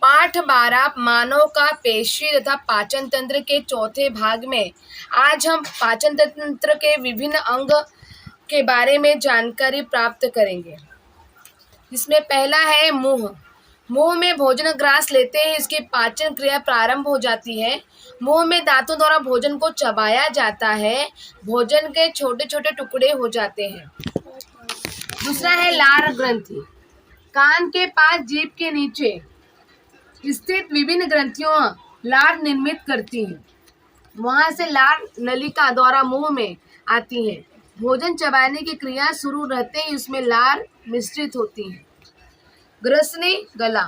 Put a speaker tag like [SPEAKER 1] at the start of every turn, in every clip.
[SPEAKER 1] पाठ 12 मानव का पेशी तथा पाचन तंत्र के चौथे भाग में आज हम पाचन तंत्र के विभिन्न अंग के बारे में जानकारी प्राप्त करेंगे। इसमें पहला है मुंह। मुंह में भोजन ग्रास लेते ही इसकी पाचन क्रिया प्रारंभ हो जाती है। मुंह में दांतों द्वारा भोजन को चबाया जाता है। भोजन के छोटे छोटे टुकड़े हो जाते हैं। दूसरा है लार ग्रंथि। कान के पास जीभ के नीचे स्थित विभिन्न ग्रंथियों लार निर्मित करती हैं। वहां से लार नलिका द्वारा मुंह में आती है। भोजन चबाने की क्रिया शुरू रहते ही उसमें लार मिश्रित होती है। ग्रसनी गला।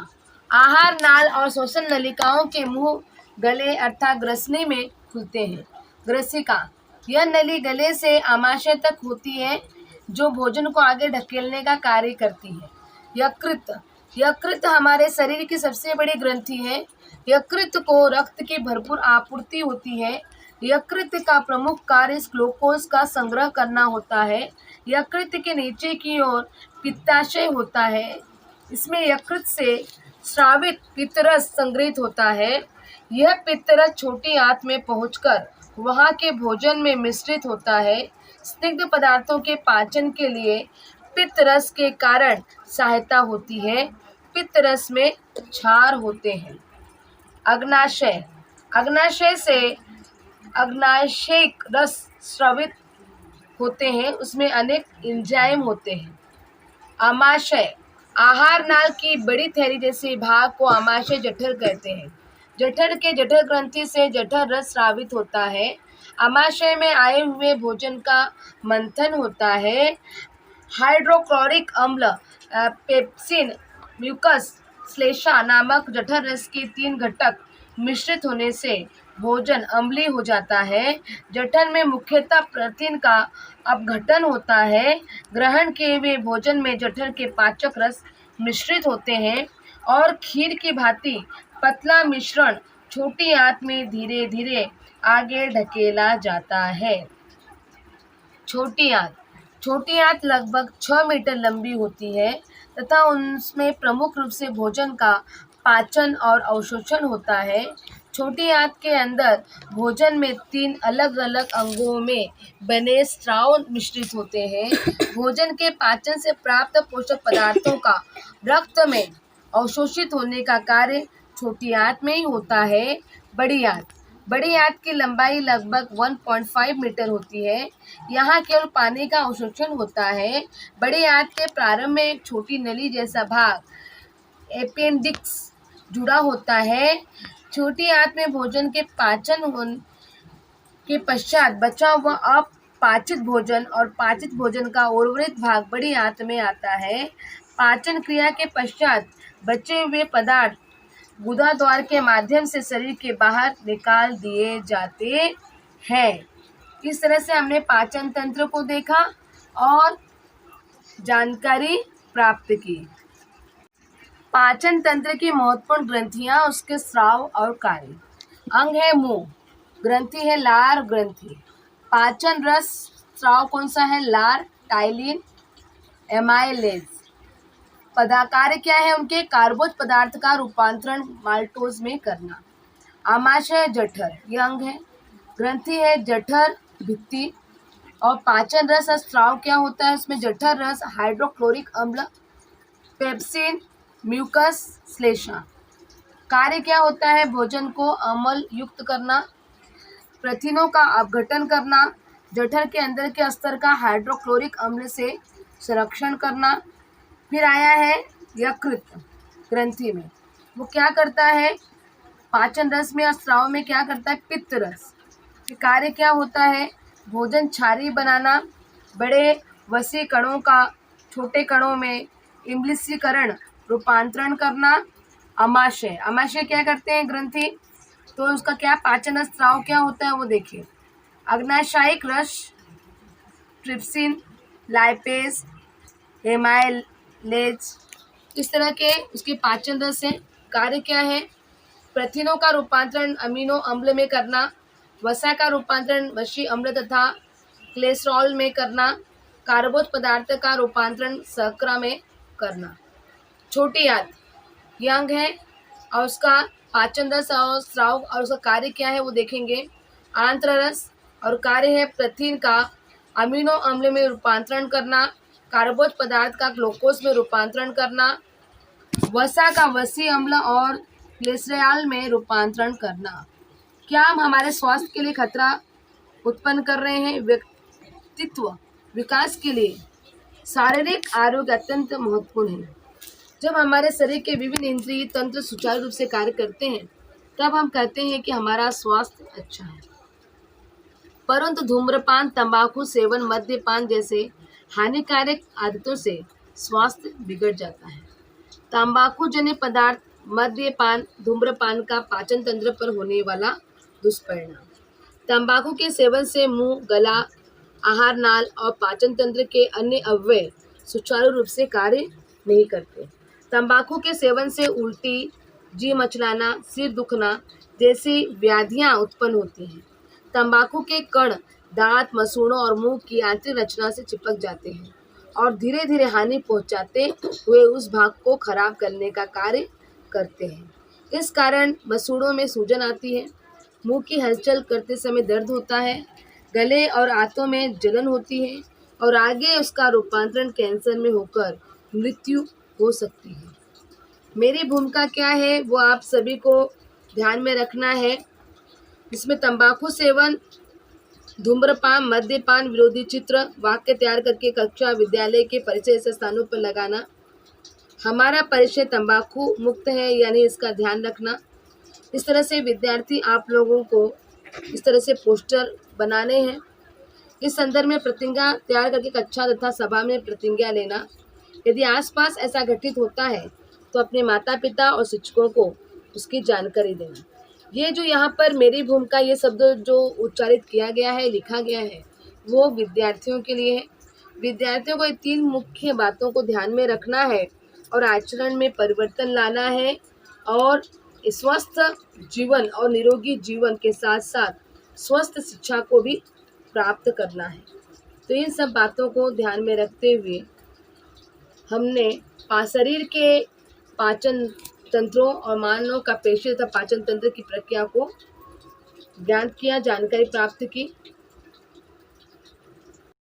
[SPEAKER 1] आहार नाल और श्वसन नलिकाओं के मुंह गले अर्थात ग्रसनी में खुलते हैं। ग्रसिका। यह नली गले से आमाशय तक होती है जो भोजन को आगे ढकेलने का कार्य करती है। यकृत। यकृत हमारे शरीर की सबसे बड़ी ग्रंथि है। यकृत को रक्त की भरपूर आपूर्ति होती है। यकृत का प्रमुख कार्य ग्लूकोज का संग्रह करना होता है। यकृत के नीचे की ओर पित्ताशय होता है। इसमें यकृत से स्रावित पित्तरस संग्रहित होता है। यह पित्तरस छोटी आंत में पहुंचकर वहां के भोजन में मिश्रित होता है। स्निग्ध पदार्थों के पाचन के लिए पित्तरस के कारण सहायता होती है। पित्तरस में क्षार होते हैं। अग्नाशय। अग्नाशय से अग्नाशयिक रस स्रावित होते हैं। उसमें अनेक एंजाइम होते हैं। आमाशय। आहार नाल की बड़ी थैली जैसे भाग को आमाशय जठर कहते हैं। जठर के जठर ग्रंथि से जठर रस स्रावित होता है। आमाशय में आए हुए भोजन का मंथन होता है। हाइड्रोक्लोरिक अम्ल, पेप्सिन, म्यूकस, श्लेष्मा नामक जठर रस के 3 घटक मिश्रित होने से भोजन अम्लीय हो जाता है। जठर में मुख्यतः प्रोटीन का अपघटन होता है। ग्रहण किए हुए भोजन में जठर के पाचक रस मिश्रित होते हैं और खीर की भांति पतला मिश्रण छोटी आंत में धीरे धीरे आगे ढकेला जाता है। छोटी आंत। छोटी आंत लगभग 6 मीटर लंबी होती है तथा उसमें प्रमुख रूप से भोजन का पाचन और अवशोषण होता है। छोटी आंत के अंदर भोजन में 3 अलग अलग अंगों में बने स्राव मिश्रित होते हैं। भोजन के पाचन से प्राप्त पोषक पदार्थों का रक्त में अवशोषित होने का कार्य छोटी आंत में ही होता है। बड़ी आंत। बड़ी आंत की लंबाई लगभग 1.5 मीटर होती है। यहाँ केवल पानी का अवशोषण होता है। बड़ी आंत के प्रारंभ में एक छोटी नली जैसा भाग एपेंडिक्स जुड़ा होता है। छोटी आंत में भोजन के पाचन होने के पश्चात बचा हुआ अपाचित भोजन और पाचित भोजन का उर्वरित भाग बड़ी आंत में आता है। पाचन क्रिया के पश्चात बचे हुए पदार्थ गुदा द्वार के माध्यम से शरीर के बाहर निकाल दिए जाते हैं। इस तरह से हमने पाचन तंत्र को देखा और जानकारी प्राप्त की। पाचन तंत्र की महत्वपूर्ण ग्रंथियां, उसके स्राव और कार्य। अंग है मुंह। ग्रंथि है लार ग्रंथि। पाचन रस स्राव कौन सा है? लार, टाइलिन, एमाइलेज। कार्य क्या है उनके? कार्बोज पदार्थ का रूपांतरण माल्टोज में करना। आमाशय जठर, यह अंग है। ग्रंथि है जठर भित्ति। और पाचन रस और स्राव क्या होता है उसमें? जठर रस, हाइड्रोक्लोरिक अम्ल, पेप्सिन, म्यूकस, श्लेष्मा। कार्य क्या होता है? भोजन को अम्ल युक्त करना, प्रथिनों का अपघटन करना, जठर के अंदर के स्तर का हाइड्रोक्लोरिक अम्ल से संरक्षण करना। फिर आया है यकृत ग्रंथि में, वो क्या करता है? पाचन रस में और स्राव में क्या करता है? पित्त रस। कार्य क्या होता है? भोजन क्षारीय बनाना, बड़े वसी कणों का छोटे कणों में इम्लिसीकरण रूपांतरण करना। आमाशय। आमाशय क्या करते हैं ग्रंथि? तो उसका क्या पाचन और स्राव क्या होता है वो देखिए। अग्नाशयिक रस, ट्रिप्सिन, लाइपेज, एमाइलेज, इस तरह के उसके पाचन रस हैं। कार्य क्या है? प्रथिनों का रूपांतरण अमीनो अम्ल में करना, वसा का रूपांतरण वसी अम्ल तथा कोलेस्ट्रॉल में करना, कार्बोज पदार्थ का रूपांतरण शर्करा में करना। छोटी आंत, यह अंग है और उसका पाचन रस और स्राव और उसका कार्य क्या है वो देखेंगे। आंत्र रस और कार्य है प्रथिन का अमीनो अम्ल में रूपांतरण करना, कार्बोज पदार्थ का ग्लूकोज में रूपांतरण करना, वसा का वसी अम्ल और ग्लिसरॉल में रूपांतरण करना। क्या हम हमारे स्वास्थ्य के लिए खतरा उत्पन्न कर रहे हैं? व्यक्तित्व विकास के लिए शारीरिक आरोग्य अत्यंत महत्वपूर्ण है। जब हमारे शरीर के विभिन्न इंद्रिय तंत्र सुचारू रूप से कार्य करते हैं तब हम कहते हैं कि हमारा स्वास्थ्य अच्छा है। परंतु धूम्रपान, तंबाकू सेवन, मद्यपान जैसे हानिकारक आदतों से स्वास्थ्य बिगड़ जाता है। तंबाकू जन्य पदार्थ, मद्यपान, धूम्रपान का पाचन तंत्र पर होने वाला दुष्परिणाम। तंबाकू के सेवन से मुंह, गला, आहार नाल और पाचन तंत्र के अन्य अवयव सुचारू रूप से कार्य नहीं करते। तंबाकू के सेवन से उल्टी, जी मचलाना, सिर दुखना जैसी व्याधियां उत्पन्न होती हैं। तंबाकू के कण दांत, मसूड़ों और मुंह की आंतरिक रचना से चिपक जाते हैं और धीरे धीरे हानि पहुंचाते हुए उस भाग को खराब करने का कार्य करते हैं। इस कारण मसूड़ों में सूजन आती है, मुंह की हलचल करते समय दर्द होता है, गले और आंतों में जलन होती है और आगे उसका रूपांतरण कैंसर में होकर मृत्यु हो सकती है। मेरी भूमिका क्या है वो आप सभी को ध्यान में रखना है। इसमें तंबाकू सेवन, धूम्रपान, मद्यपान विरोधी चित्र, वाक्य तैयार करके कक्षा, विद्यालय के परिचय से स्थानों पर लगाना। हमारा परिचय तंबाकू मुक्त है यानी इसका ध्यान रखना। इस तरह से विद्यार्थी आप लोगों को इस तरह से पोस्टर बनाने हैं। इस संदर्भ में प्रतिज्ञा तैयार करके कक्षा तथा सभा में प्रतिज्ञा लेना। यदि आसपास ऐसा घटित होता है तो अपने माता पिता और शिक्षकों को उसकी जानकारी देना। ये जो यहाँ पर मेरी भूमिका ये शब्द जो उच्चारित किया गया है, लिखा गया है, वो विद्यार्थियों के लिए है। विद्यार्थियों को 3 मुख्य बातों को ध्यान में रखना है और आचरण में परिवर्तन लाना है और स्वस्थ जीवन और निरोगी जीवन के साथ साथ स्वस्थ शिक्षा को भी प्राप्त करना है। तो इन सब बातों को ध्यान में रखते हुए हमने शरीर के पाचन तंत्रों और मानव का पेशी तथा पाचन तंत्र की प्रक्रिया को ज्ञान किया, जानकारी प्राप्त की।